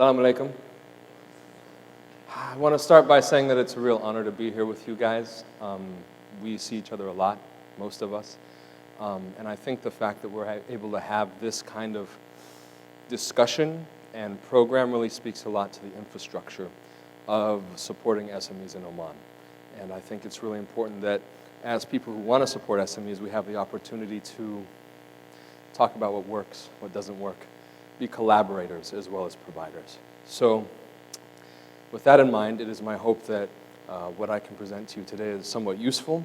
Assalamu alaikum. I want to start by saying that it's a real honor to be here with you guys. We see each other a lot, most of us. And I think the fact that we're able to have this kind of discussion and program really speaks a lot to the infrastructure of supporting SMEs in Oman. And I think it's really important that as people who want to support SMEs, we have the opportunity to talk about what works, what doesn't work, be collaborators as well as providers. So with that in mind, it is my hope that what I can present to you today is somewhat useful.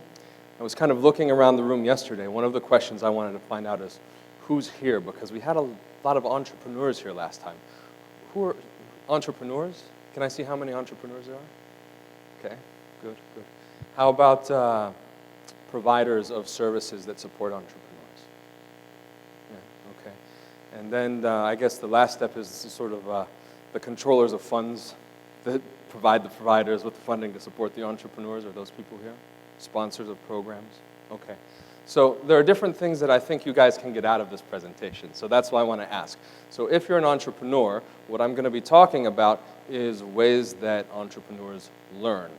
I was kind of looking around the room yesterday. One of the questions I wanted to find out is who's here, because we had a lot of entrepreneurs here last time. Who are entrepreneurs? Can I see how many entrepreneurs there are? Okay, good, good. How about providers of services that support entrepreneurs? Yeah, okay. And then I guess the last step is sort of the controllers of funds that provide the providers with the funding to support the entrepreneurs. Are those people here? Sponsors of programs? Okay. So there are different things that I think you guys can get out of this presentation. So that's why I want to ask. So if you're an entrepreneur, what I'm going to be talking about is ways that entrepreneurs learn.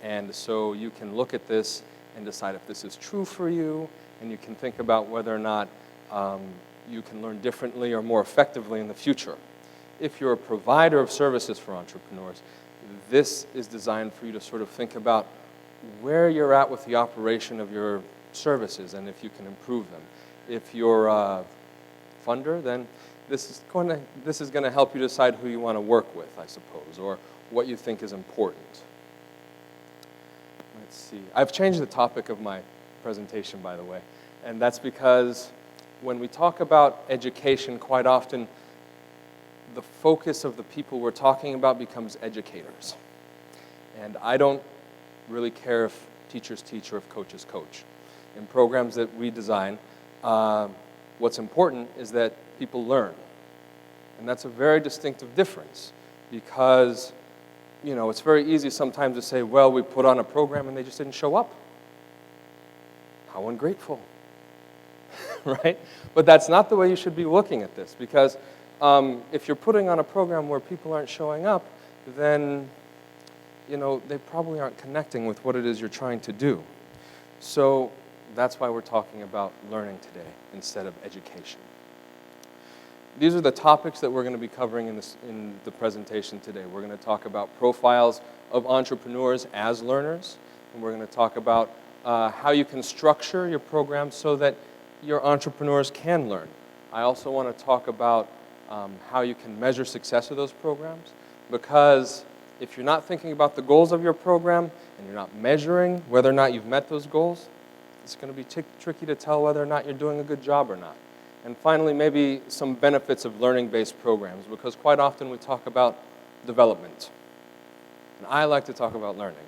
And so you can look at this and decide if this is true for you, and you can think about whether or not you can learn differently or more effectively in the future. If you're a provider of services for entrepreneurs, this is designed for you to sort of think about where you're at with the operation of your services and if you can improve them. If you're a funder, then this is going to help you decide who you want to work with, I suppose, or what you think is important. Let's see. I've changed the topic of my presentation, by the way, and that's because when we talk about education, quite often the focus of the people we're talking about becomes educators. And I don't really care if teachers teach or if coaches coach. In programs that we design, what's important is that people learn. And that's a very distinctive difference because, you know, it's very easy sometimes to say, well, we put on a program and they just didn't show up. How ungrateful, right? But that's not the way you should be looking at this because if you're putting on a program where people aren't showing up, then, you know, they probably aren't connecting with what it is you're trying to do. So that's why we're talking about learning today instead of education. These are the topics that we're going to be covering in the presentation today. We're going to talk about profiles of entrepreneurs as learners, and we're going to talk about how you can structure your program so that your entrepreneurs can learn. I also want to talk about how you can measure success of those programs, because if you're not thinking about the goals of your program and you're not measuring whether or not you've met those goals, it's going to be tricky to tell whether or not you're doing a good job or not. And finally, maybe some benefits of learning-based programs, because quite often we talk about development. And I like to talk about learning.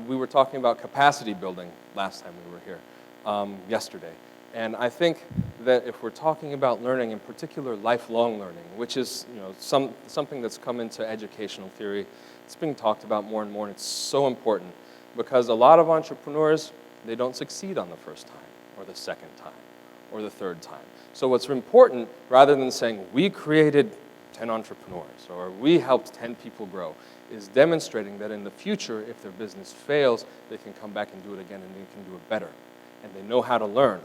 We were talking about capacity building last time we were here, yesterday. And I think that if we're talking about learning, in particular lifelong learning, which is, you know, something that's come into educational theory, it's being talked about more and more, and it's so important because a lot of entrepreneurs, they don't succeed on the first time or the second time or the third time. So what's important, rather than saying we created 10 entrepreneurs or we helped 10 people grow, is demonstrating that in the future, if their business fails, they can come back and do it again and they can do it better. And they know how to learn.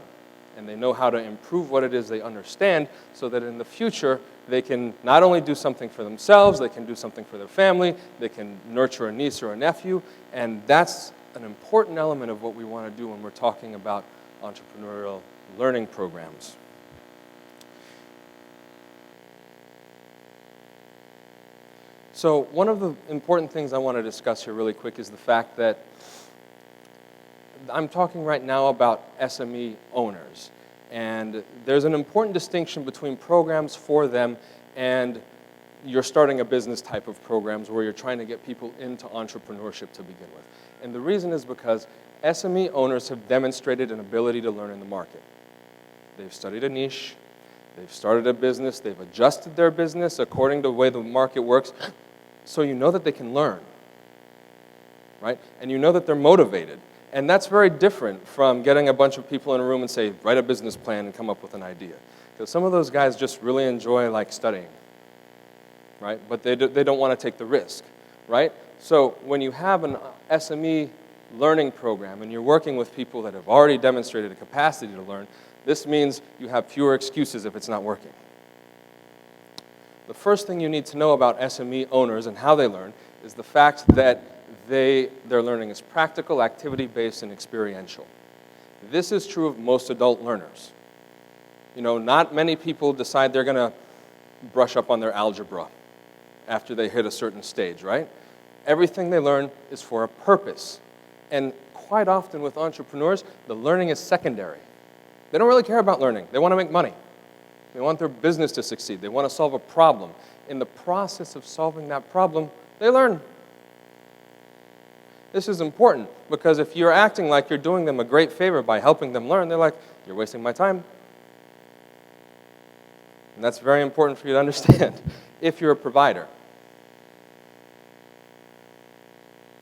And they know how to improve what it is they understand so that in the future, they can not only do something for themselves, they can do something for their family, they can nurture a niece or a nephew, and that's an important element of what we want to do when we're talking about entrepreneurial learning programs. So one of the important things I want to discuss here really quick is the fact that I'm talking right now about SME owners, and there's an important distinction between programs for them and you're starting a business type of programs where you're trying to get people into entrepreneurship to begin with. And the reason is because SME owners have demonstrated an ability to learn in the market. They've studied a niche, they've started a business, they've adjusted their business according to the way the market works, so you know that they can learn, right? And you know that they're motivated. And that's very different from getting a bunch of people in a room and say, write a business plan and come up with an idea. Because some of those guys just really enjoy like studying. right? But they don't want to take the risk, right? So when you have an SME learning program and you're working with people that have already demonstrated a capacity to learn, this means you have fewer excuses if it's not working. The first thing you need to know about SME owners and how they learn is the fact that their learning is practical, activity-based, and experiential. This is true of most adult learners. You know, not many people decide they're going to brush up on their algebra after they hit a certain stage, right? Everything they learn is for a purpose. And quite often with entrepreneurs, the learning is secondary. They don't really care about learning. They want to make money. They want their business to succeed. They want to solve a problem. In the process of solving that problem, they learn. This is important because if you're acting like you're doing them a great favor by helping them learn, they're like, you're wasting my time. And that's very important for you to understand if you're a provider.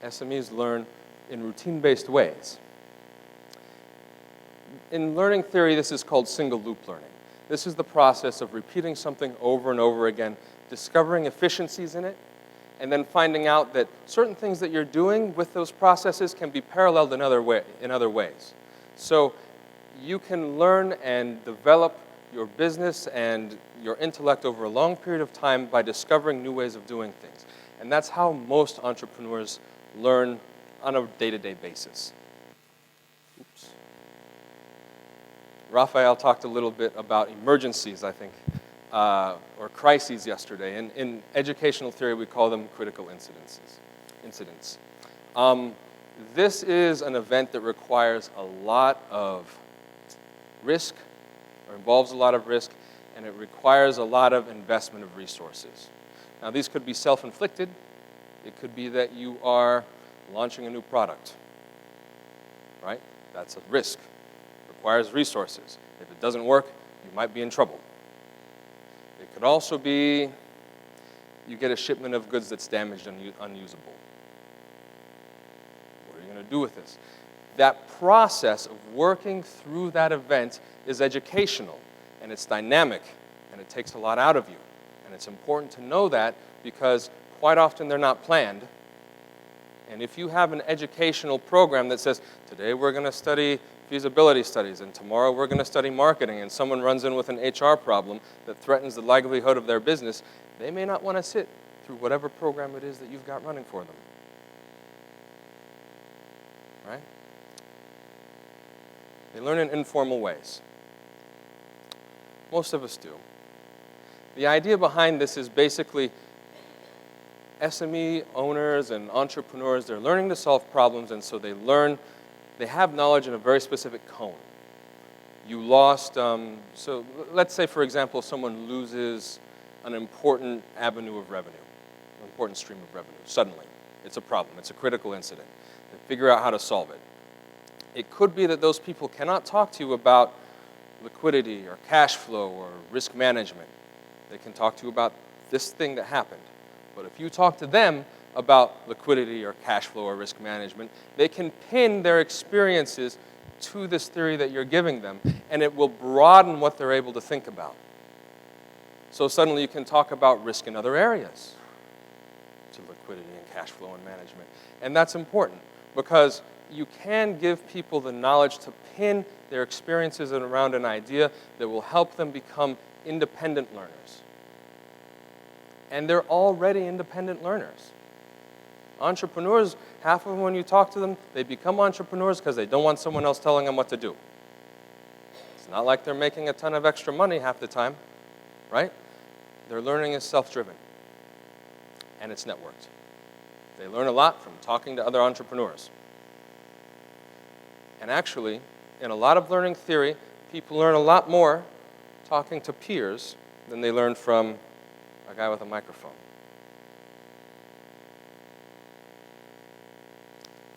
SMEs learn in routine-based ways. In learning theory, this is called single-loop learning. This is the process of repeating something over and over again, discovering efficiencies in it, and then finding out that certain things that you're doing with those processes can be paralleled in other ways. So you can learn and develop your business and your intellect over a long period of time by discovering new ways of doing things. And that's how most entrepreneurs learn on a day-to-day basis. Oops. Raphael talked a little bit about emergencies, I think, or crises yesterday. In educational theory, we call them critical incidents. This is an event that requires a lot of risk, or involves a lot of risk, and it requires a lot of investment of resources. Now, these could be self-inflicted. It could be that you are launching a new product, right? That's a risk. It requires resources. If it doesn't work, you might be in trouble. It could also be you get a shipment of goods that's damaged and unusable. What are you going to do with this? That process of working through that event is educational, and it's dynamic, and it takes a lot out of you. And it's important to know that because quite often they're not planned. And if you have an educational program that says, today we're going to study feasibility studies, and tomorrow we're going to study marketing, and someone runs in with an HR problem that threatens the livelihood of their business, they may not want to sit through whatever program it is that you've got running for them. Right? They learn in informal ways. Most of us do. The idea behind this is basically SME owners and entrepreneurs, they're learning to solve problems, and so they have knowledge in a very specific cone. You lost, so let's say, for example, someone loses an important avenue of revenue, an important stream of revenue, suddenly. It's a problem. It's a critical incident. They figure out how to solve it. It could be that those people cannot talk to you about liquidity or cash flow or risk management. They can talk to you about this thing that happened. But if you talk to them about liquidity or cash flow or risk management, they can pin their experiences to this theory that you're giving them, and it will broaden what they're able to think about. So suddenly you can talk about risk in other areas, to liquidity and cash flow and management. And that's important because you can give people the knowledge to pin their experiences around an idea that will help them become independent learners. And they're already independent learners. Entrepreneurs, half of them, when you talk to them, they become entrepreneurs because they don't want someone else telling them what to do. It's not like they're making a ton of extra money half the time, right? Their learning is self-driven, and it's networked. They learn a lot from talking to other entrepreneurs. And actually, in a lot of learning theory, people learn a lot more talking to peers than they learn from a guy with a microphone.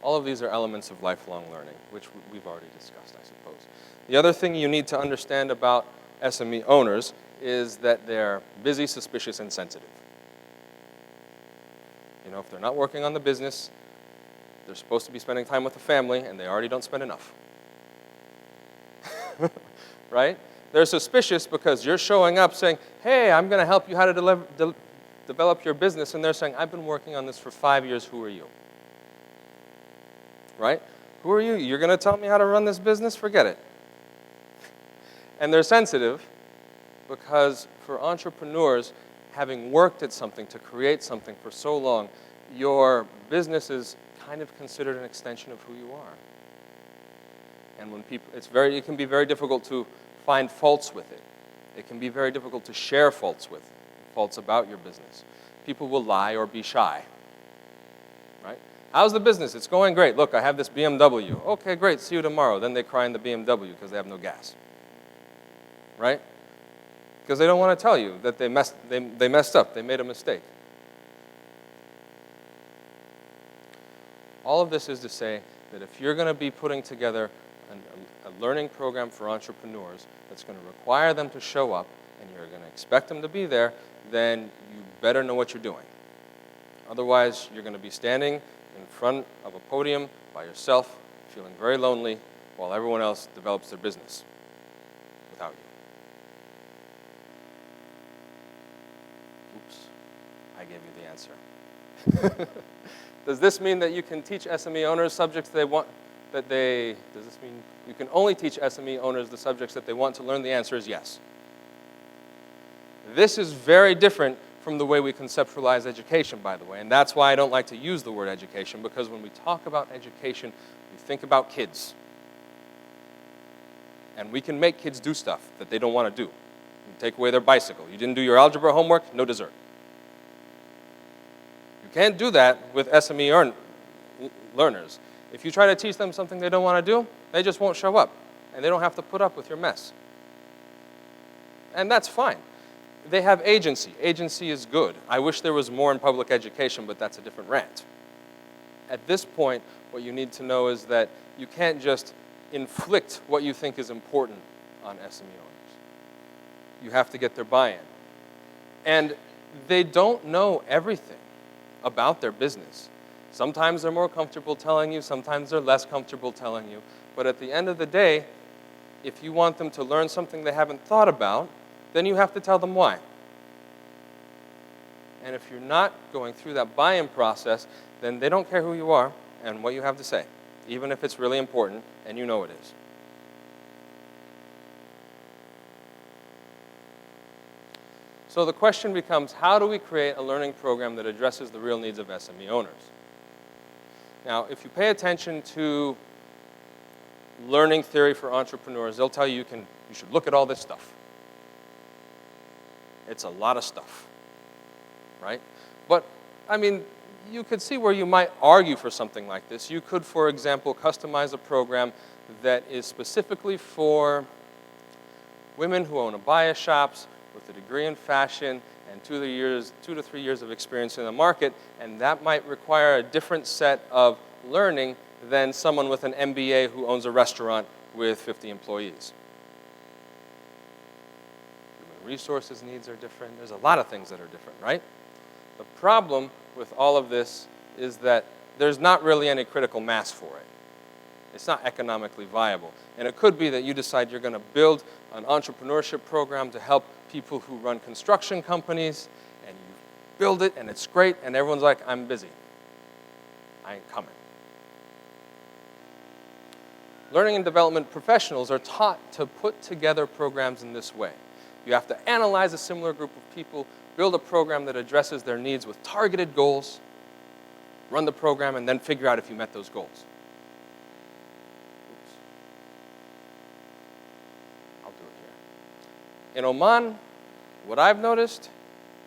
All of these are elements of lifelong learning, which we've already discussed, I suppose. The other thing you need to understand about SME owners is that they're busy, suspicious, and sensitive. You know, if they're not working on the business, they're supposed to be spending time with the family, and they already don't spend enough. Right? They're suspicious because you're showing up saying, hey, I'm going to help you how to develop your business, and they're saying, I've been working on this for 5 years, who are you? Right? Who are you? You're going to tell me how to run this business? Forget it. And they're sensitive because for entrepreneurs, having worked at something to create something for so long, your business is kind of considered an extension of who you are. And when people, it can be very difficult to find faults with it. It can be very difficult to share faults about your business. People will lie or be shy, right? How's the business? It's going great. Look, I have this BMW. Okay, great, see you tomorrow. Then they cry in the BMW because they have no gas, right? Because they don't want to tell you that they messed up, they made a mistake. All of this is to say that if you're going to be putting together a learning program for entrepreneurs that's going to require them to show up and you're going to expect them to be there, then you better know what you're doing. Otherwise, you're going to be standing in front of a podium by yourself, feeling very lonely, while everyone else develops their business without you. Oops, I gave you the answer. Does this mean that you can teach SME owners subjects they want, does this mean you can only teach SME owners the subjects that they want to learn? The answer is yes. This is very different from the way we conceptualize education, by the way, and that's why I don't like to use the word education, because when we talk about education, we think about kids. And we can make kids do stuff that they don't want to do. You take away their bicycle. You didn't do your algebra homework, no dessert. You can't do that with SME learners. If you try to teach them something they don't want to do, they just won't show up, and they don't have to put up with your mess. And that's fine. They have agency. Agency is good. I wish there was more in public education, but that's a different rant. At this point, what you need to know is that you can't just inflict what you think is important on SME owners. You have to get their buy-in. And they don't know everything about their business. Sometimes they're more comfortable telling you, sometimes they're less comfortable telling you. But at the end of the day, if you want them to learn something they haven't thought about, then you have to tell them why. And if you're not going through that buy-in process, then they don't care who you are and what you have to say, even if it's really important and you know it is. So the question becomes, how do we create a learning program that addresses the real needs of SME owners? Now, if you pay attention to learning theory for entrepreneurs, they'll tell you you should look at all this stuff. It's a lot of stuff, right? But, I mean, you could see where you might argue for something like this. You could, for example, customize a program that is specifically for women who own abaya shops with a degree in fashion and 2 to 3 years of experience in the market, and that might require a different set of learning than someone with an MBA who owns a restaurant with 50 employees. Human resources needs are different. There's a lot of things that are different, right? The problem with all of this is that there's not really any critical mass for it. It's not economically viable. And it could be that you decide you're going to build an entrepreneurship program to help people who run construction companies, and you build it, and it's great, and everyone's like, I'm busy. I ain't coming. Learning and development professionals are taught to put together programs in this way. You have to analyze a similar group of people, build a program that addresses their needs with targeted goals, run the program, and then figure out if you met those goals. In Oman, what I've noticed,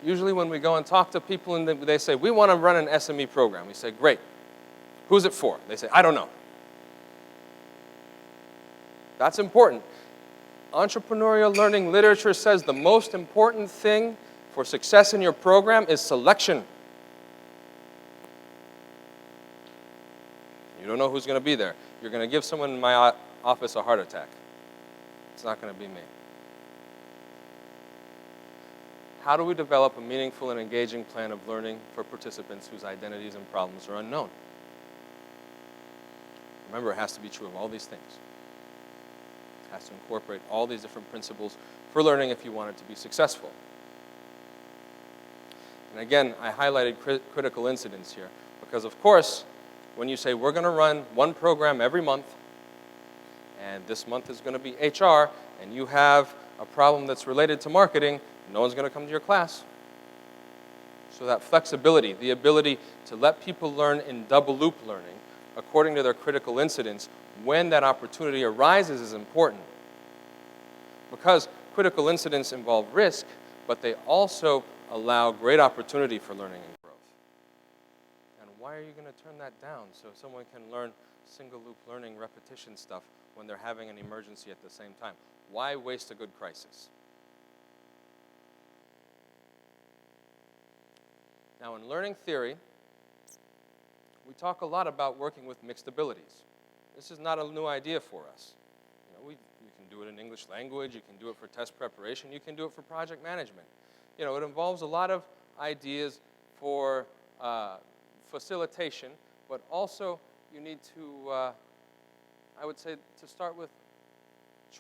usually when we go and talk to people and they say, we want to run an SME program. We say, great. Who's it for? They say, I don't know. That's important. Entrepreneurial learning literature says the most important thing for success in your program is selection. You don't know who's going to be there. You're going to give someone in my office a heart attack. It's not going to be me. How do we develop a meaningful and engaging plan of learning for participants whose identities and problems are unknown? Remember, it has to be true of all these things. It has to incorporate all these different principles for learning if you want it to be successful. And again, I highlighted critical incidents here because, of course, when you say we're going to run one program every month, and this month is going to be HR, and you have a problem that's related to marketing, no one's going to come to your class. So that flexibility, the ability to let people learn in double loop learning according to their critical incidents when that opportunity arises is important. Because critical incidents involve risk, but they also allow great opportunity for learning and growth. And why are you going to turn that down so someone can learn single loop learning repetition stuff when they're having an emergency at the same time? Why waste a good crisis? Now, in learning theory, we talk a lot about working with mixed abilities. This is not a new idea for us. You can do it in English language, you can do it for test preparation, you can do it for project management. It involves a lot of ideas for facilitation, but also you need to, I would say, to start with,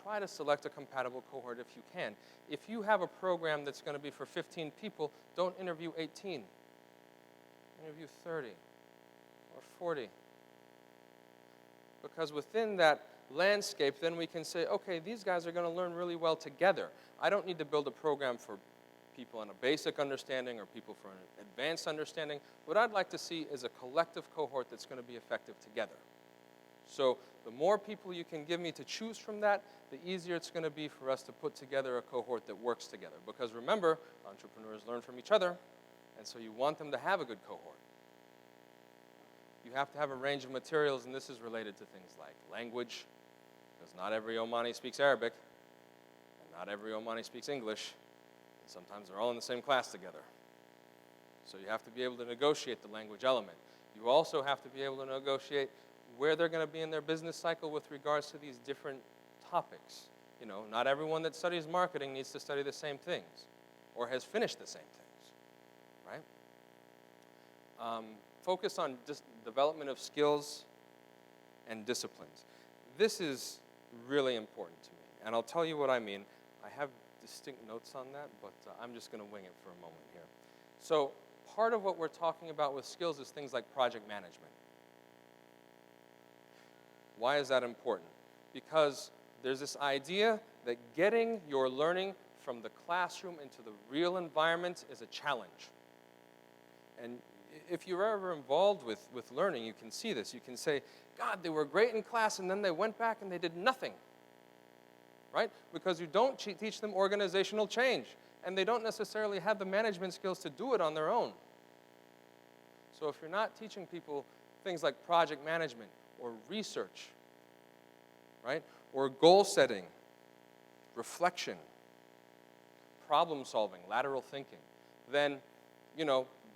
try to select a compatible cohort if you can. If you have a program that's going to be for 15 people, don't interview 18. Interview 30 or 40. Because within that landscape, then we can say, okay, these guys are going to learn really well together. I don't need to build a program for people on a basic understanding or people for an advanced understanding. What I'd like to see is a collective cohort that's going to be effective together. So the more people you can give me to choose from that, the easier it's going to be for us to put together a cohort that works together. Because remember, entrepreneurs learn from each other, and so you want them to have a good cohort. You have to have a range of materials, and this is related to things like language, because not every Omani speaks Arabic, and not every Omani speaks English, and sometimes they're all in the same class together. So you have to be able to negotiate the language element. You also have to be able to negotiate where they're going to be in their business cycle with regards to these different topics. Not everyone that studies marketing needs to study the same things or has finished the same things, right? Focus on development of skills and disciplines. This is really important to me, and I'll tell you what I mean. I have distinct notes on that, but I'm just going to wing it for a moment here. So part of what we're talking about with skills is things like project management. Why is that important? Because there's this idea that getting your learning from the classroom into the real environment is a challenge. And if you're ever involved with learning, you can see this. You can say, God, they were great in class, and then they went back and they did nothing, right? Because you don't teach them organizational change, and they don't necessarily have the management skills to do it on their own. So if you're not teaching people things like project management or research, right, or goal setting, reflection, problem solving, lateral thinking, then,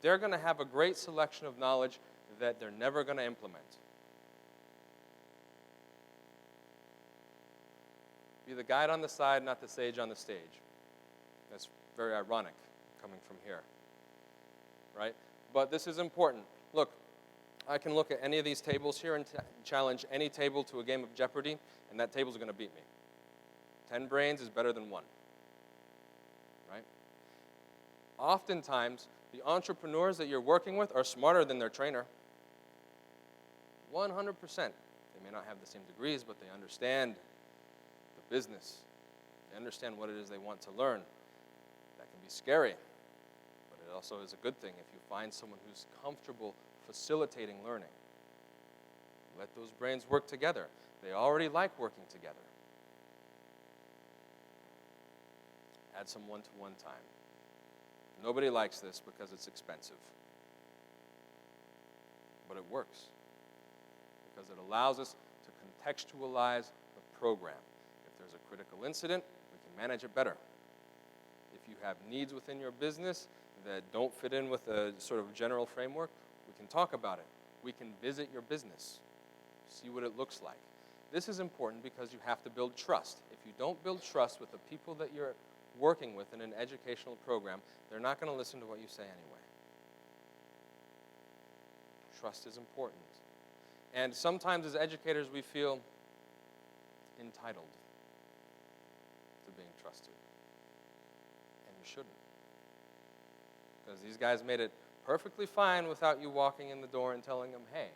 they're going to have a great selection of knowledge that they're never going to implement. Be the guide on the side, not the sage on the stage. That's very ironic coming from here, right? But this is important. Look, I can look at any of these tables here and challenge any table to a game of Jeopardy, and that table's going to beat me. 10 brains is better than 1, right? Oftentimes, the entrepreneurs that you're working with are smarter than their trainer. 100%. They may not have the same degrees, but they understand the business. They understand what it is they want to learn. That can be scary, but it also is a good thing if you find someone who's comfortable facilitating learning. Let those brains work together. They already like working together. Add some one-to-one time. Nobody likes this because it's expensive. But it works because it allows us to contextualize the program. If there's a critical incident, we can manage it better. If you have needs within your business that don't fit in with a sort of general framework, we can talk about it. We can visit your business, see what it looks like. This is important because you have to build trust. If you don't build trust with the people that you're working with in an educational program, they're not going to listen to what you say anyway. Trust is important. And sometimes as educators we feel entitled to being trusted. And you shouldn't. because these guys made it perfectly fine without you walking in the door and telling them, hey,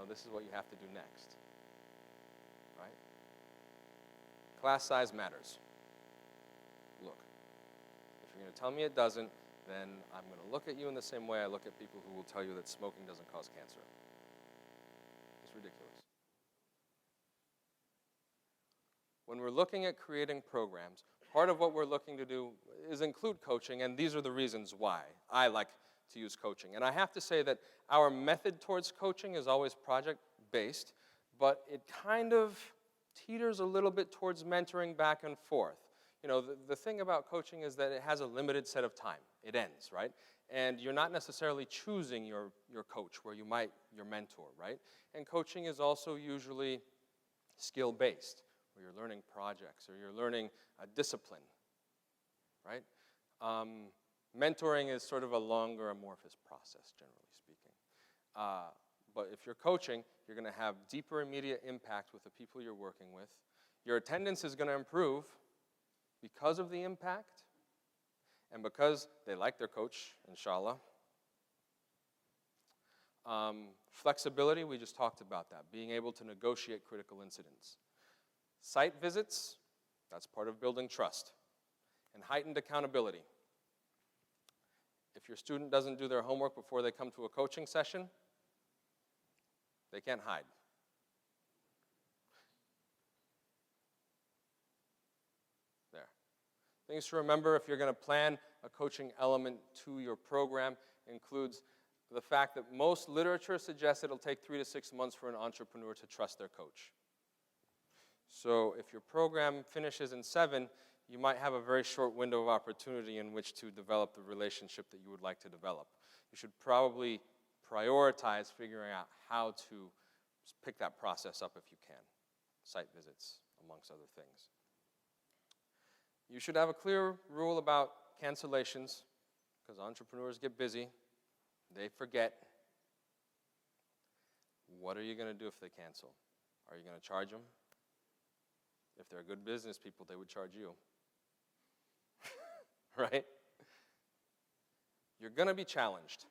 this is what you have to do next, right? Class size matters. Look, if you're going to tell me it doesn't, then I'm going to look at you in the same way I look at people who will tell you that smoking doesn't cause cancer. It's ridiculous. When we're looking at creating programs, part of what we're looking to do is include coaching, and these are the reasons why I like to use coaching. And I have to say that our method towards coaching is always project-based, but it kind of teeters a little bit towards mentoring back and forth. The thing about coaching is that it has a limited set of time. It ends, right? And you're not necessarily choosing your coach where you might your mentor, right? And coaching is also usually skill-based, where you're learning projects or you're learning a discipline, right? Mentoring is sort of a longer amorphous process, generally speaking. But if you're coaching, you're going to have deeper immediate impact with the people you're working with. Your attendance is going to improve because of the impact and because they like their coach, inshallah. Flexibility, we just talked about that, being able to negotiate critical incidents. Site visits, that's part of building trust. And heightened accountability. If your student doesn't do their homework before they come to a coaching session, they can't hide. There. Things to remember if you're going to plan a coaching element to your program includes the fact that most literature suggests it'll take 3 to 6 months for an entrepreneur to trust their coach. So if your program finishes in 7, you might have a very short window of opportunity in which to develop the relationship that you would like to develop. You should probably prioritize figuring out how to pick that process up if you can. Site visits, amongst other things. You should have a clear rule about cancellations, because entrepreneurs get busy. They forget. What are you going to do if they cancel? Are you going to charge them? If they're good business people, they would charge you. Right? You're going to be challenged.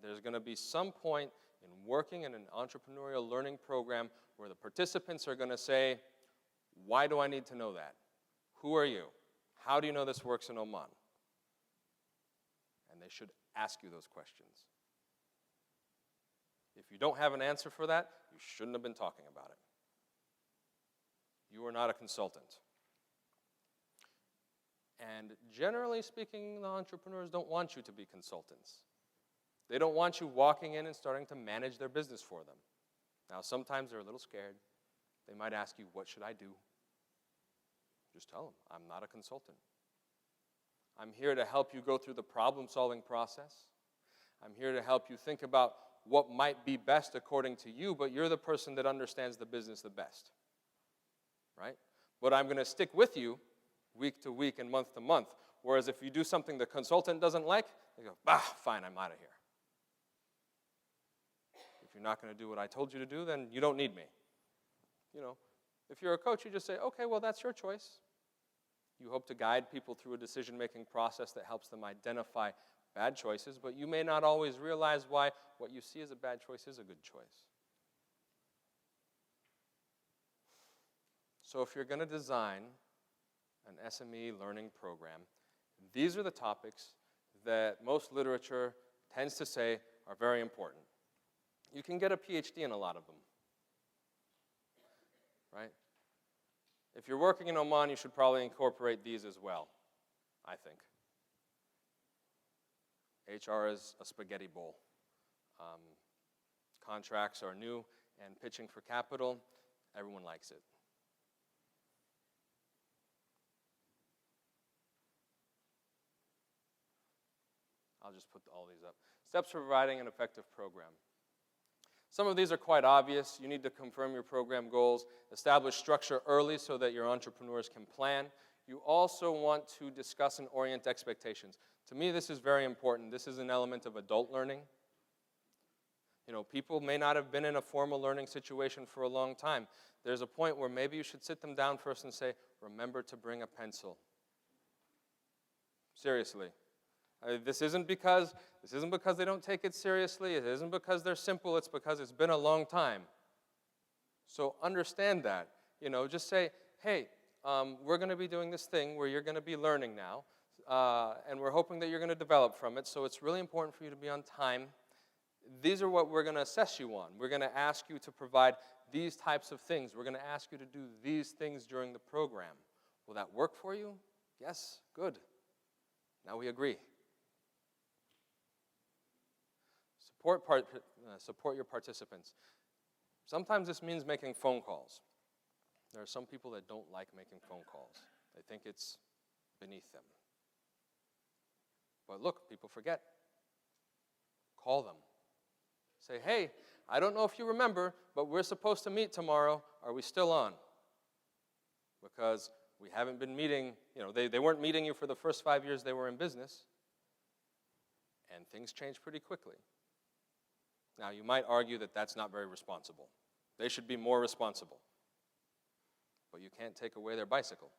There's going to be some point in working in an entrepreneurial learning program where the participants are going to say, why do I need to know that? Who are you? How do you know this works in Oman? And they should ask you those questions. If you don't have an answer for that, you shouldn't have been talking about it. You are not a consultant. And generally speaking, the entrepreneurs don't want you to be consultants. They don't want you walking in and starting to manage their business for them. Now, sometimes they're a little scared. They might ask you, what should I do? Just tell them, I'm not a consultant. I'm here to help you go through the problem-solving process. I'm here to help you think about what might be best according to you, but you're the person that understands the business the best. Right? But I'm going to stick with you week to week and month to month. Whereas if you do something the consultant doesn't like, they go, fine, I'm out of here. If you're not going to do what I told you to do, then you don't need me. If you're a coach, you just say, okay, well, that's your choice. You hope to guide people through a decision-making process that helps them identify bad choices, but you may not always realize why what you see as a bad choice is a good choice. So if you're going to design an SME learning program, these are the topics that most literature tends to say are very important. You can get a PhD in a lot of them, right? If you're working in Oman, you should probably incorporate these as well, I think. HR is a spaghetti bowl. Contracts are new and pitching for capital. Everyone likes it. I'll just put all these up. Steps for providing an effective program. Some of these are quite obvious. You need to confirm your program goals, establish structure early so that your entrepreneurs can plan. You also want to discuss and orient expectations. To me, this is very important. This is an element of adult learning. People may not have been in a formal learning situation for a long time. There's a point where maybe you should sit them down first and say, remember to bring a pencil. Seriously. This isn't because they don't take it seriously. It isn't because they're simple. It's because it's been a long time. So understand that. Just say, hey, we're going to be doing this thing where you're going to be learning now, and we're hoping that you're going to develop from it. So it's really important for you to be on time. These are what we're going to assess you on. We're going to ask you to provide these types of things. We're going to ask you to do these things during the program. Will that work for you? Yes, good. Now we agree. Support your participants. Sometimes this means making phone calls. There are some people that don't like making phone calls. They think it's beneath them. But look, people forget. Call them. Say, hey, I don't know if you remember, but we're supposed to meet tomorrow. Are we still on? Because we haven't been meeting, they weren't meeting you for the first 5 years they were in business. And things change pretty quickly. Now, you might argue that that's not very responsible. They should be more responsible. But you can't take away their bicycle.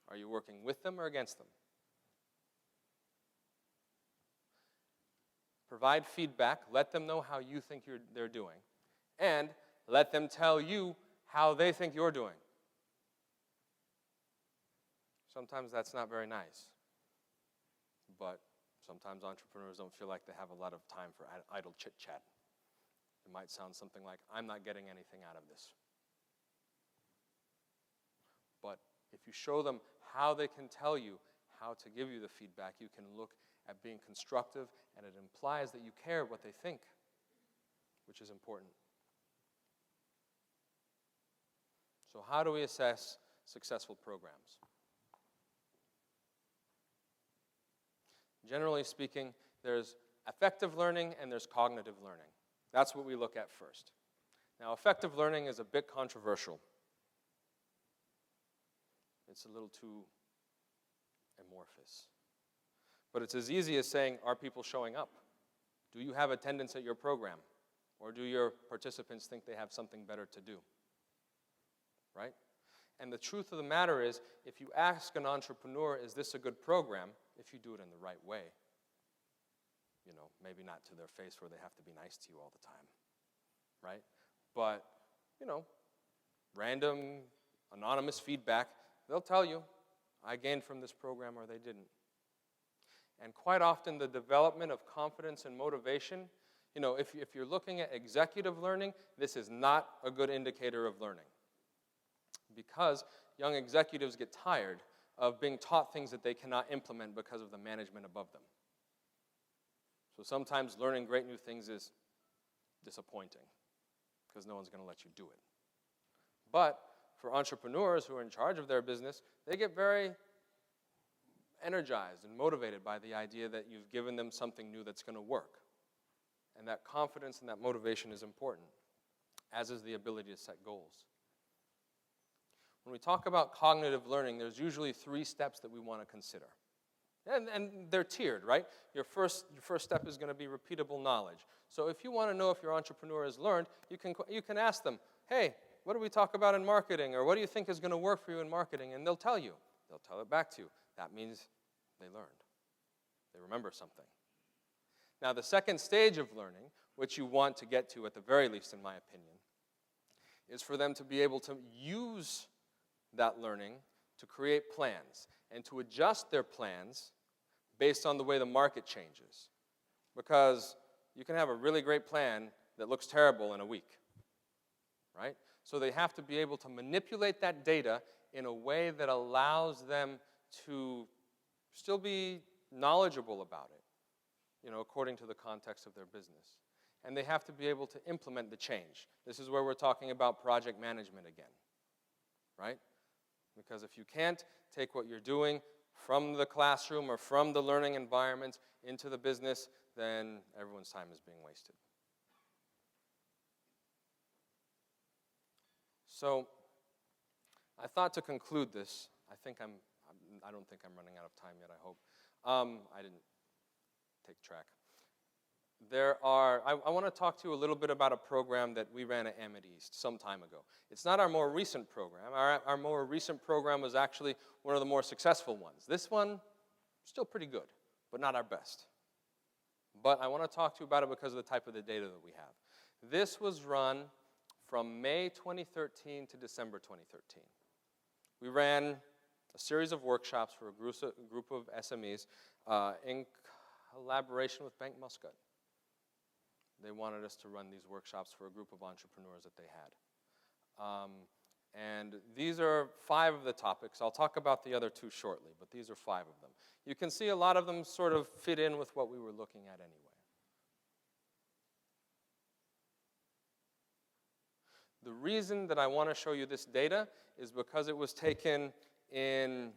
Are you working with them or against them? Provide feedback. Let them know how you think they're doing. And let them tell you how they think you're doing. Sometimes that's not very nice. But sometimes entrepreneurs don't feel like they have a lot of time for idle chit-chat. It might sound something like, I'm not getting anything out of this. But if you show them how they can tell you how to give you the feedback, you can look at being constructive, and it implies that you care what they think, which is important. So how do we assess successful programs? Generally speaking, there's affective learning and there's cognitive learning. That's what we look at first. Now, affective learning is a bit controversial. It's a little too amorphous. But it's as easy as saying, are people showing up? Do you have attendance at your program? Or do your participants think they have something better to do? Right? And the truth of the matter is, if you ask an entrepreneur, is this a good program? If you do it in the right way. Maybe not to their face where they have to be nice to you all the time. Right? But, random, anonymous feedback, they'll tell you, I gained from this program or they didn't. And quite often the development of confidence and motivation, if you're looking at executive learning, this is not a good indicator of learning. Because young executives get tired of being taught things that they cannot implement because of the management above them. So sometimes learning great new things is disappointing because no one's going to let you do it. But for entrepreneurs who are in charge of their business, they get very energized and motivated by the idea that you've given them something new that's going to work. And that confidence and that motivation is important, as is the ability to set goals. When we talk about cognitive learning, there's usually 3 steps that we want to consider. And they're tiered, right? Your first step is going to be repeatable knowledge. So if you want to know if your entrepreneur has learned, you can ask them, hey, what do we talk about in marketing? Or what do you think is going to work for you in marketing? And they'll tell you. They'll tell it back to you. That means they learned. They remember something. Now, the second stage of learning, which you want to get to at the very least, in my opinion, is for them to be able to use that learning to create plans and to adjust their plans based on the way the market changes. Because you can have a really great plan that looks terrible in a week, right? So they have to be able to manipulate that data in a way that allows them to still be knowledgeable about it, according to the context of their business. And they have to be able to implement the change. This is where we're talking about project management again, right? Because if you can't take what you're doing from the classroom or from the learning environment into the business, then everyone's time is being wasted. So I thought to conclude this, I don't think I'm running out of time yet, I hope. I didn't take track. I want to talk to you a little bit about a program that we ran at Amity East some time ago. It's not our more recent program. Our more recent program was actually one of the more successful ones. This one, Still pretty good, but not our best. But I want to talk to you about it because of the type of the data that we have. This was run from May 2013 to December 2013. We ran a series of workshops for a group of SMEs in collaboration with Bank Muscat. They wanted us to run these workshops for a group of entrepreneurs that they had. And these are 5 of the topics. I'll talk about the other 2 shortly, but these are 5 of them. You can see a lot of them sort of fit in with what we were looking at anyway. The reason that I want to show you this data is because it was taken in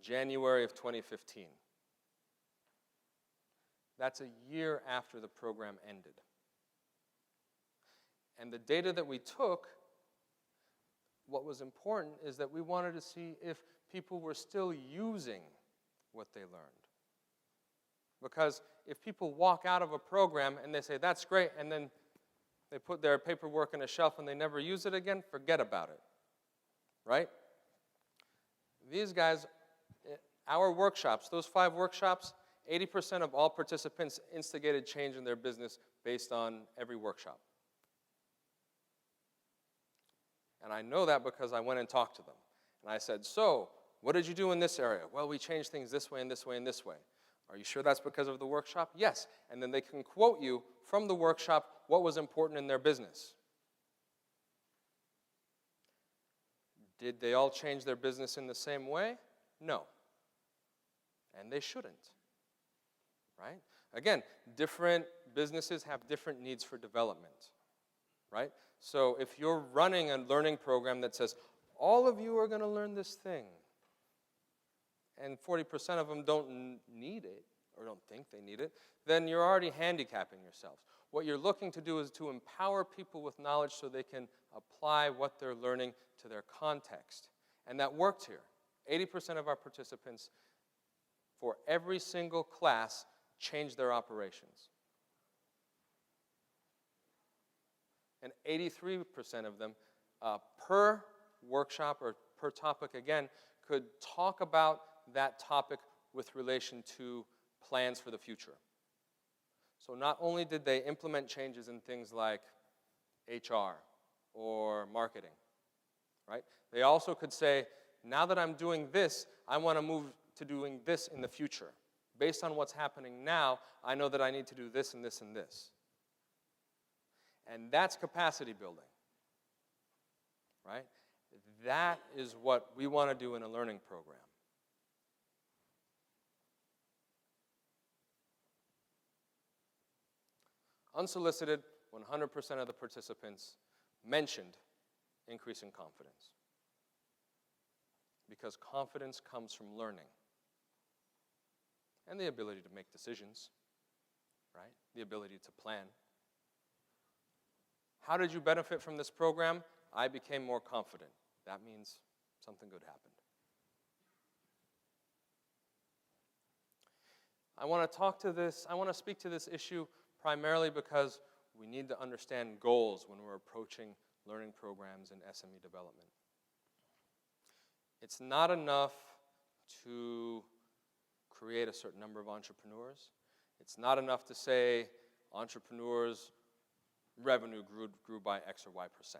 January of 2015. That's a year after the program ended. And the data that we took, what was important is that we wanted to see if people were still using what they learned. Because if people walk out of a program and they say, that's great, and then they put their paperwork on a shelf and they never use it again, forget about it, right? These guys, our workshops, those 5 workshops, 80% of all participants instigated change in their business based on every workshop. And I know that because I went and talked to them. And I said, so, what did you do in this area? Well, we changed things this way and this way and this way. Are you sure that's because of the workshop? Yes. And then they can quote you from the workshop what was important in their business. Did they all change their business in the same way? No. And they shouldn't. Right? Again, different businesses have different needs for development. Right? So if you're running a learning program that says, all of you are going to learn this thing, and 40% of them don't need it, or don't think they need it, then you're already handicapping yourselves. What you're looking to do is to empower people with knowledge so they can apply what they're learning to their context. And that worked here. 80% of our participants, for every single class, changed their operations. And 83% of them, per workshop or per topic again, could talk about that topic with relation to plans for the future. So not only did they implement changes in things like HR or marketing, right? They also could say, now that I'm doing this, I want to move to doing this in the future. Based on what's happening now, I know that I need to do this and this and this. And that's capacity building, right? That is what we want to do in a learning program. Unsolicited, 100% of the participants mentioned increasing confidence. Because confidence comes from learning. And the ability to make decisions, right? The ability to plan. How did you benefit from this program? I became more confident. That means something good happened. I want to speak to this issue primarily because we need to understand goals when we're approaching learning programs and SME development. It's not enough to create a certain number of entrepreneurs. It's not enough to say entrepreneurs' revenue grew by X or Y%.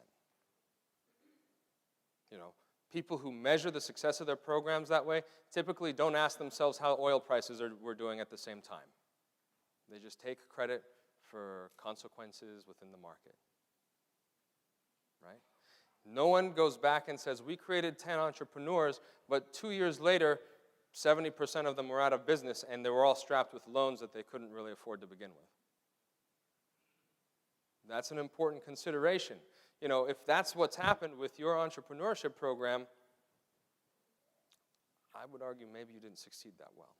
You know, people who measure the success of their programs that way typically don't ask themselves how oil prices were doing at the same time. They just take credit for consequences within the market, right? No one goes back and says, we created 10 entrepreneurs, but 2 years later, 70% of them were out of business and they were all strapped with loans that they couldn't really afford to begin with. That's an important consideration. You know, if that's what's happened with your entrepreneurship program, I would argue maybe you didn't succeed that well.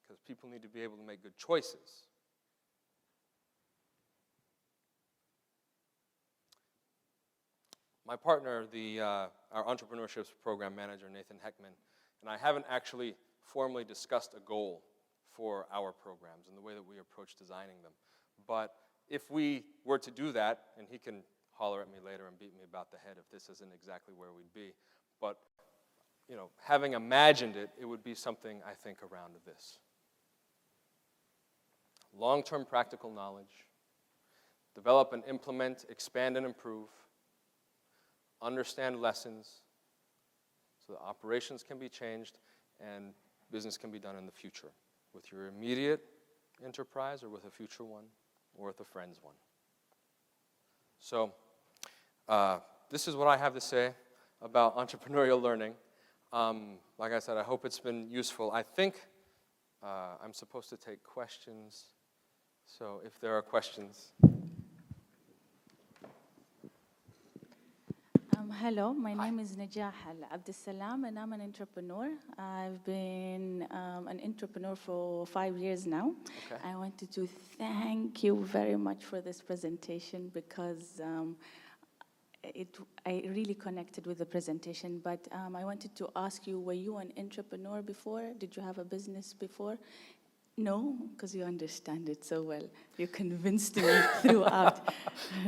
Because people need to be able to make good choices. My partner, our entrepreneurship program manager, Nathan Heckman, and I haven't actually formally discussed a goal for our programs and the way that we approach designing them. But if we were to do that, and he can holler at me later and beat me about the head if this isn't exactly where we'd be, but having imagined it, it would be something, I think, around this. Long-term practical knowledge, develop and implement, expand and improve, understand lessons so that operations can be changed and business can be done in the future with your immediate enterprise or with a future one or with a friend's one. So this is what I have to say about entrepreneurial learning. Like I said, I hope it's been useful. I think I'm supposed to take questions. So if there are questions. Hello, my name is Najah Abdussalam, and I'm an entrepreneur. I've been an entrepreneur for 5 years now. Okay. I wanted to thank you very much for this presentation because I really connected with the presentation. But I wanted to ask you, were you an entrepreneur before? Did you have a business before? No, because you understand it so well. You convinced me throughout.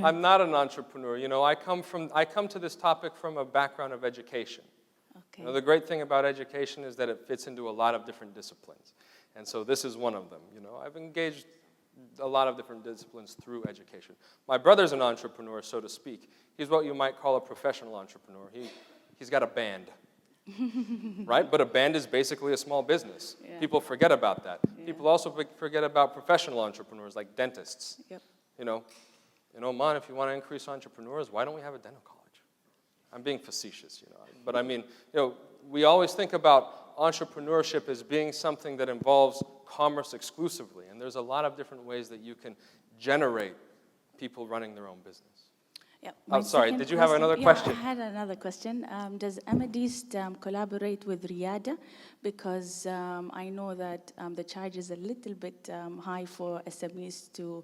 I'm not an entrepreneur. I come to this topic from a background of education. Okay. The great thing about education is that it fits into a lot of different disciplines. And so this is one of them. I've engaged a lot of different disciplines through education. My brother's an entrepreneur, so to speak. He's what you might call a professional entrepreneur. He's got a band. Right? But a band is basically a small business. Yeah. People forget about that. Yeah. People also forget about professional entrepreneurs like dentists. Yep. In Oman, if you want to increase entrepreneurs, why don't we have a dental college? I'm being facetious, But I mean, we always think about entrepreneurship as being something that involves commerce exclusively. And there's a lot of different ways that you can generate people running their own business. Yeah, Oh, sorry, did you have another question? I had another question. Does Amadist collaborate with Riyada? Because I know that the charge is a little bit high for SMEs to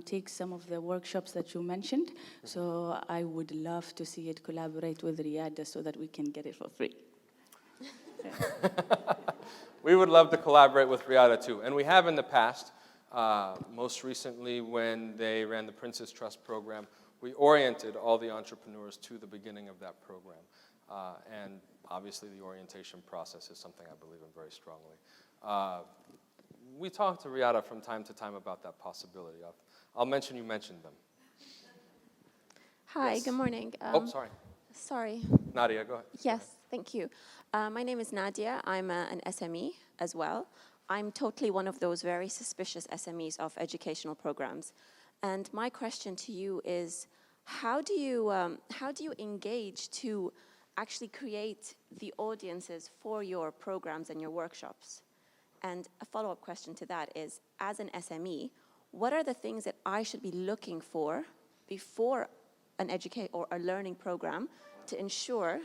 take some of the workshops that you mentioned. Mm-hmm. So I would love to see it collaborate with Riyada so that we can get it for free. We would love to collaborate with Riyada too, and we have in the past, most recently when they ran the Princess Trust program. We oriented all the entrepreneurs to the beginning of that program. And obviously the orientation process is something I believe in very strongly. We talk to Riyada from time to time about that possibility. I'll mention you mentioned them. Hi, Yes. Good morning. Sorry. Sorry. Nadia, go ahead. Yes, thank you. My name is Nadia. I'm an SME as well. I'm totally one of those very suspicious SMEs of educational programs. And my question to you is, how do you engage to actually create the audiences for your programs and your workshops? And a follow-up question to that is, as an SME, what are the things that I should be looking for before an or a learning program to ensure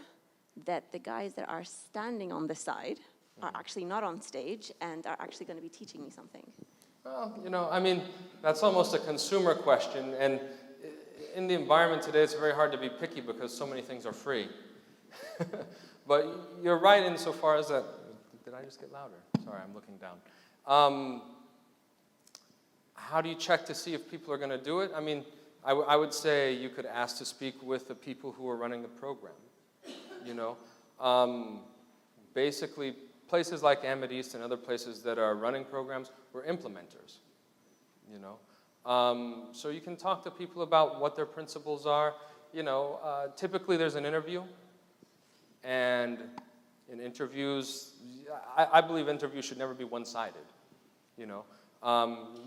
that the guys that are standing on the side are actually not on stage and are actually going to be teaching me something? Well, I mean, that's almost a consumer question, and in the environment today, it's very hard to be picky because so many things are free. But you're right insofar as that, did I just get louder? Sorry, I'm looking down. How do you check to see if people are going to do it? I mean, I would say you could ask to speak with the people who are running the program, Basically, places like Amadist and other places that are running programs were implementers, So you can talk to people about what their principles are. Typically there's an interview, and in interviews, I believe interviews should never be one-sided,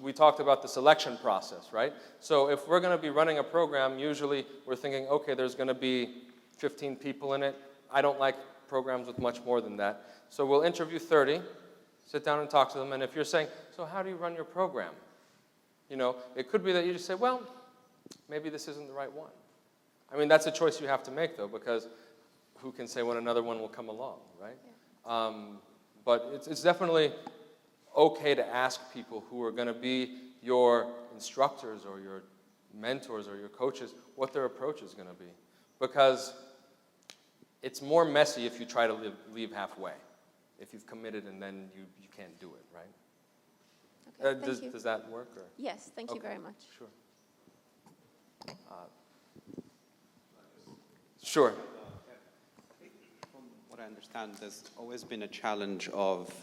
We talked about the selection process, right? So if we're going to be running a program, usually we're thinking, okay, there's going to be 15 people in it. I don't like programs with much more than that. So we'll interview 30, sit down and talk to them, and if you're saying, so how do you run your program? It could be that you just say, well, maybe this isn't the right one. I mean, that's a choice you have to make, though, because who can say when another one will come along, right? Yeah. But it's definitely okay to ask people who are going to be your instructors or your mentors or your coaches what their approach is going to be. Because it's more messy if you try to leave halfway, if you've committed and then you can't do it, right? Okay, thank you. Does that work? Or? Yes, thank you very much. Sure. Sure. From what I understand, there's always been a challenge of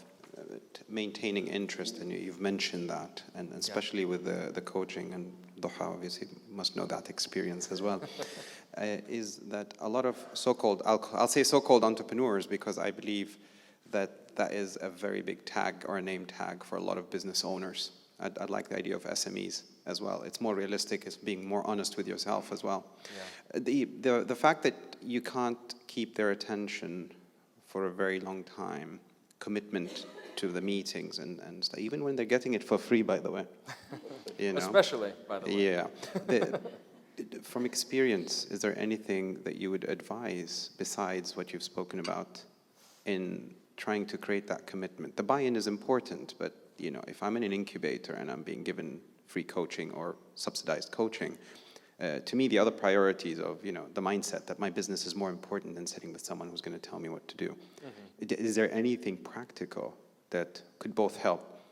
maintaining interest, and you've mentioned that, and especially with the coaching, and Doha obviously must know that experience as well, is that a lot of so-called, I'll say so-called entrepreneurs, because I believe that that is a very big tag or a name tag for a lot of business owners. I'd like the idea of SMEs as well. It's more realistic, it's being more honest with yourself as well. Yeah. The fact that you can't keep their attention for a very long time, commitment to the meetings and stuff, even when they're getting it for free, by the way. You know? Especially, by the way. Yeah. From experience, is there anything that you would advise besides what you've spoken about in trying to create that commitment? The buy-in is important, but you know, if I'm in an incubator and I'm being given free coaching or subsidized coaching, to me, the other priorities of, you know, the mindset that my business is more important than sitting with someone who's going to tell me what to do. Mm-hmm. Is there anything practical that could both help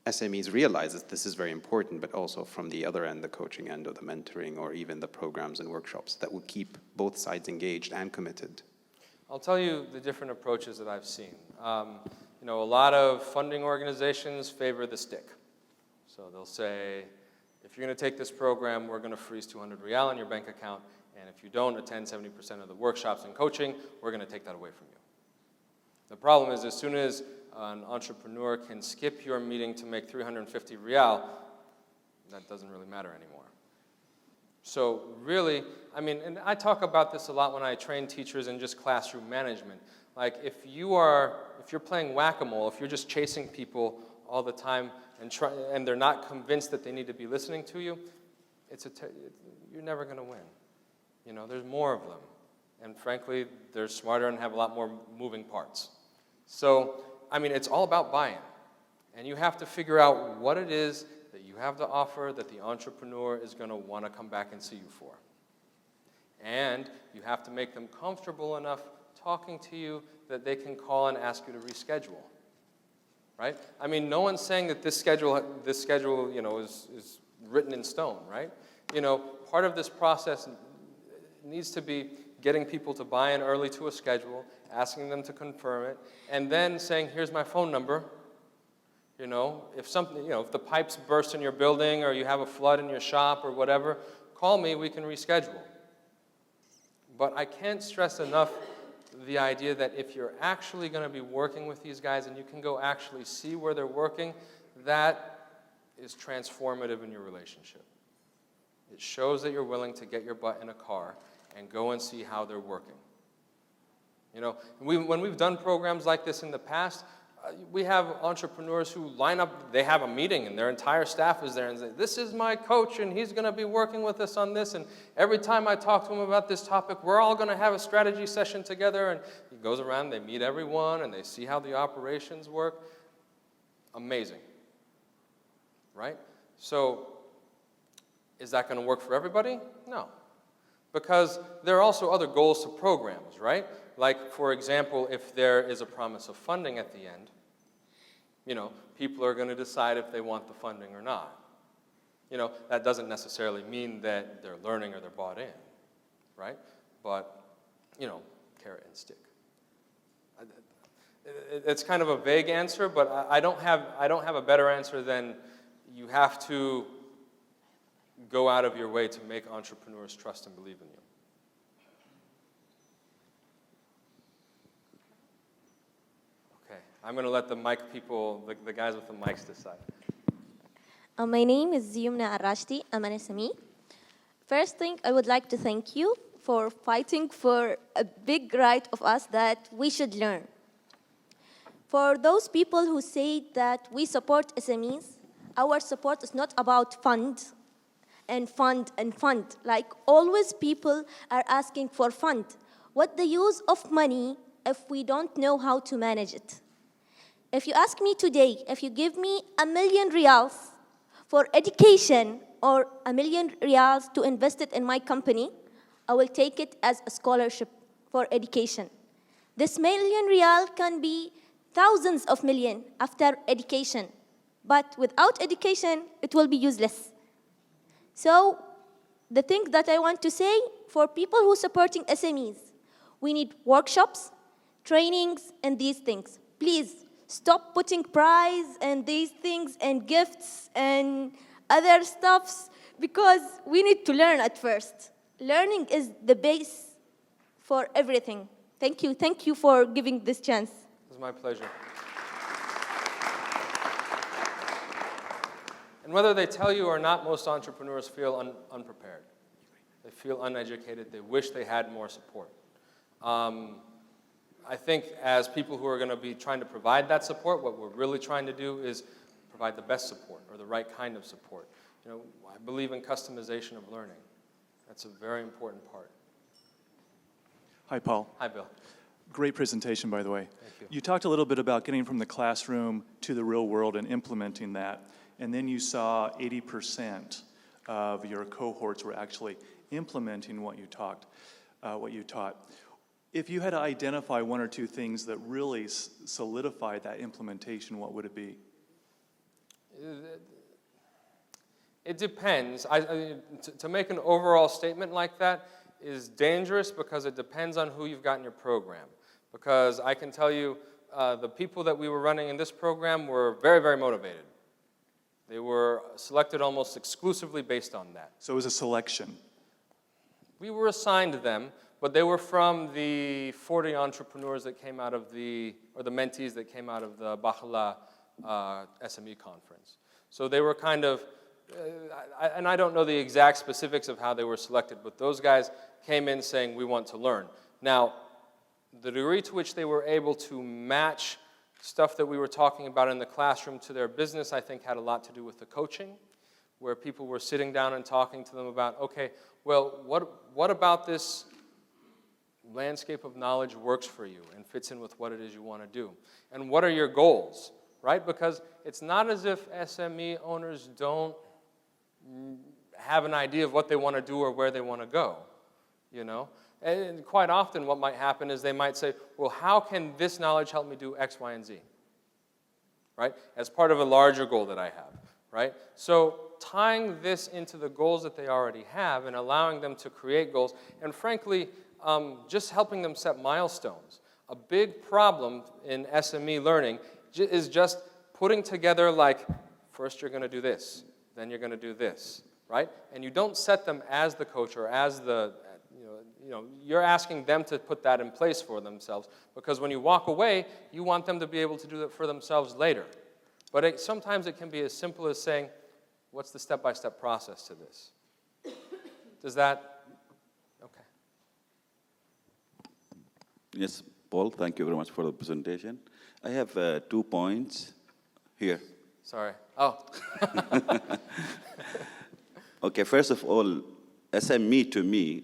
SMEs realize that this is very important, but also from the other end, the coaching end or the mentoring or even the programs and workshops that will keep both sides engaged and committed? I'll tell you the different approaches that I've seen. You know, a lot of funding organizations favor the stick. So they'll say, if you're going to take this program, we're going to freeze 200 Riyal in your bank account, and if you don't attend 70% of the workshops and coaching, we're going to take that away from you. The problem is, as soon as an entrepreneur can skip your meeting to make 350 Riyal, that doesn't really matter anymore. So really, I mean, and I talk about this a lot when I train teachers in just classroom management. Like, if you're playing whack-a-mole, if you're just chasing people all the time and they're not convinced that they need to be listening to you, you're never going to win. You know, there's more of them. And frankly, they're smarter and have a lot more moving parts. So, I mean, it's all about buy-in. And you have to figure out what it is that you have to offer that the entrepreneur is going to want to come back and see you for. And you have to make them comfortable enough talking to you that they can call and ask you to reschedule. Right? I mean, no one's saying that this schedule, you know, is written in stone, right? You know, part of this process needs to be getting people to buy in early to a schedule, asking them to confirm it, and then saying, here's my phone number. You know, if the pipes burst in your building or you have a flood in your shop or whatever, call me, we can reschedule. But I can't stress enough the idea that if you're actually going to be working with these guys and you can go actually see where they're working, that is transformative in your relationship. It shows that you're willing to get your butt in a car and go and see how they're working. You know, when we've done programs like this in the past, we have entrepreneurs who line up, they have a meeting and their entire staff is there and say, this is my coach and he's going to be working with us on this, and every time I talk to him about this topic, we're all going to have a strategy session together. And he goes around, they meet everyone and they see how the operations work. Amazing. Right? So, is that going to work for everybody? No. Because there are also other goals to programs, right? Like, for example, if there is a promise of funding at the end, you know, people are going to decide if they want the funding or not. You know, that doesn't necessarily mean that they're learning or they're bought in, right? But, you know, carrot and stick. It's kind of a vague answer, but I don't have a better answer than you have to go out of your way to make entrepreneurs trust and believe in you. Okay, I'm going to let the mic people, the guys with the mics decide. My name is Yumna Arrashti. I'm an SME. First thing, I would like to thank you for fighting for a big right of us that we should learn. For those people who say that we support SMEs, our support is not about fund and fund and fund. Like always people are asking for fund. What the use of money if we don't know how to manage it? If you ask me today, if you give me 1 million riyals for education or 1 million riyals to invest it in my company, I will take it as a scholarship for education. This 1 million riyal can be thousands of million after education. But without education, it will be useless. So the thing that I want to say for people who are supporting SMEs, we need workshops, trainings, and these things. Please, stop putting prize and these things and gifts and other stuffs, because we need to learn at first. Learning is the base for everything. Thank you. Thank you for giving this chance. It was my pleasure. And whether they tell you or not, most entrepreneurs feel unprepared. They feel uneducated. They wish they had more support. I think as people who are going to be trying to provide that support, what we're really trying to do is provide the best support or the right kind of support. You know, I believe in customization of learning. That's a very important part. Hi, Paul. Hi, Bill. Great presentation, by the way. Thank you. You talked a little bit about getting from the classroom to the real world and implementing that, and then you saw 80% of your cohorts were actually implementing what you taught. If you had to identify one or two things that really solidified that implementation, what would it be? It depends. To make an overall statement like that is dangerous because it depends on who you've got in your program. Because I can tell you, the people that we were running in this program were very, very motivated. They were selected almost exclusively based on that. So it was a selection. We were assigned them, but they were from the 40 entrepreneurs that came out of the mentees that came out of the Bahla SME conference. So they were kind of, and I don't know the exact specifics of how they were selected, but those guys came in saying, we want to learn. Now, the degree to which they were able to match stuff that we were talking about in the classroom to their business, I think had a lot to do with the coaching, where people were sitting down and talking to them about, okay, well, what about this landscape of knowledge works for you and fits in with what it is you want to do? And what are your goals, right? Because it's not as if SME owners don't have an idea of what they want to do or where they want to go, you know? And quite often what might happen is they might say, well, how can this knowledge help me do X, Y, and Z, right? As part of a larger goal that I have, right? So tying this into the goals that they already have and allowing them to create goals, and frankly, just helping them set milestones. A big problem in SME learning is just putting together like, first you're going to do this, then you're going to do this, right? And you don't set them as the coach or as the, you're asking them to put that in place for themselves, because when you walk away, you want them to be able to do that for themselves later. But sometimes it can be as simple as saying, what's the step-by-step process to this? Does that, okay. Yes, Paul, thank you very much for the presentation. I have 2 points here. Sorry. Oh. Okay, first of all, SME to me,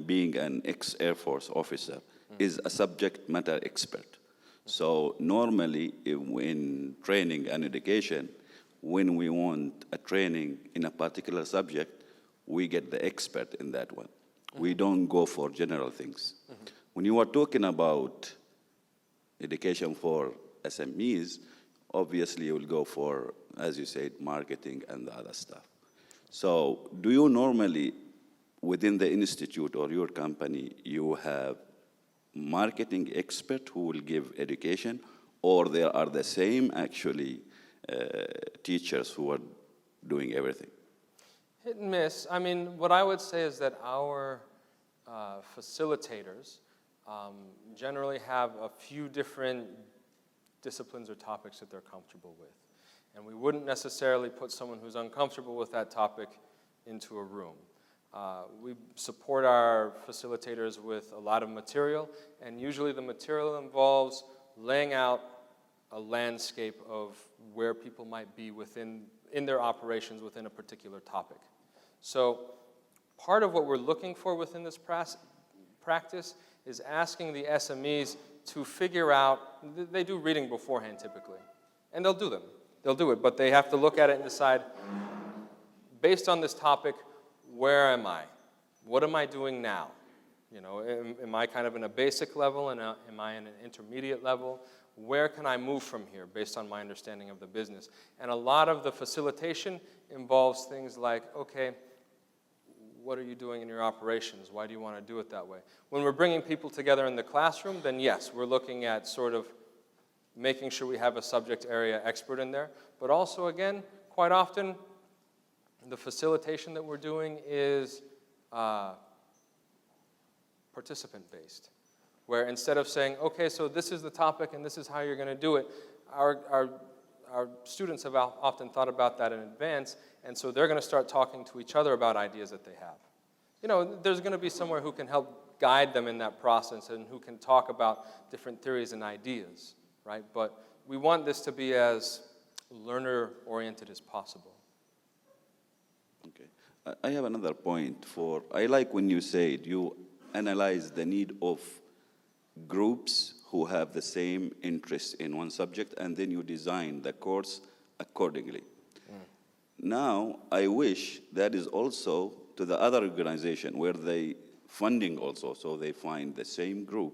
being an ex-Air Force officer, is a subject matter expert. So normally in training and education, when we want a training in a particular subject, we get the expert in that one. We don't go for general things. When you are talking about education for SMEs, obviously you will go for, as you said, marketing and the other stuff. So do you normally, within the institute or your company, you have marketing expert who will give education, or there are the same actually teachers who are doing everything? Hit and miss. I mean, what I would say is that our facilitators generally have a few different disciplines or topics that they're comfortable with. And we wouldn't necessarily put someone who's uncomfortable with that topic into a room. We support our facilitators with a lot of material, and usually the material involves laying out a landscape of where people might be in their operations within a particular topic. So part of what we're looking for within this practice is asking the SMEs to figure out, they do reading beforehand typically, and they'll do them. They'll do it, but they have to look at it and decide, based on this topic, where am I? What am I doing now? You know, am I kind of in a basic level, and am I in an intermediate level? Where can I move from here based on my understanding of the business? And a lot of the facilitation involves things like, okay, what are you doing in your operations? Why do you want to do it that way? When we're bringing people together in the classroom, then yes, we're looking at sort of making sure we have a subject area expert in there. But also, again, quite often, the facilitation that we're doing is participant-based, where instead of saying, okay, so this is the topic and this is how you're going to do it, our students have often thought about that in advance, and so they're going to start talking to each other about ideas that they have. You know, there's going to be somewhere who can help guide them in that process and who can talk about different theories and ideas, right? But we want this to be as learner-oriented as possible. Okay. I have another point I like when you said you analyze the need of groups who have the same interest in one subject, and then you design the course accordingly. Now, I wish that is also to the other organization where they funding also, so they find the same group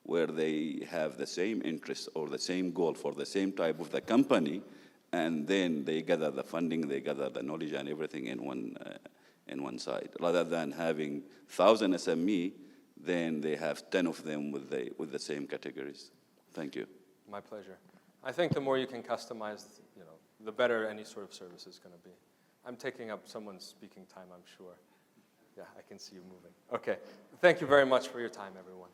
where they have the same interest or the same goal for the same type of the company, and then they gather the funding, they gather the knowledge and everything in one side. Rather than having 1,000 SME, then they have 10 of them with the same categories. Thank you. My pleasure. I think the more you can customize, you know, the better any sort of service is going to be. I'm taking up someone's speaking time, I'm sure. Yeah, I can see you moving. Okay. Thank you very much for your time, everyone.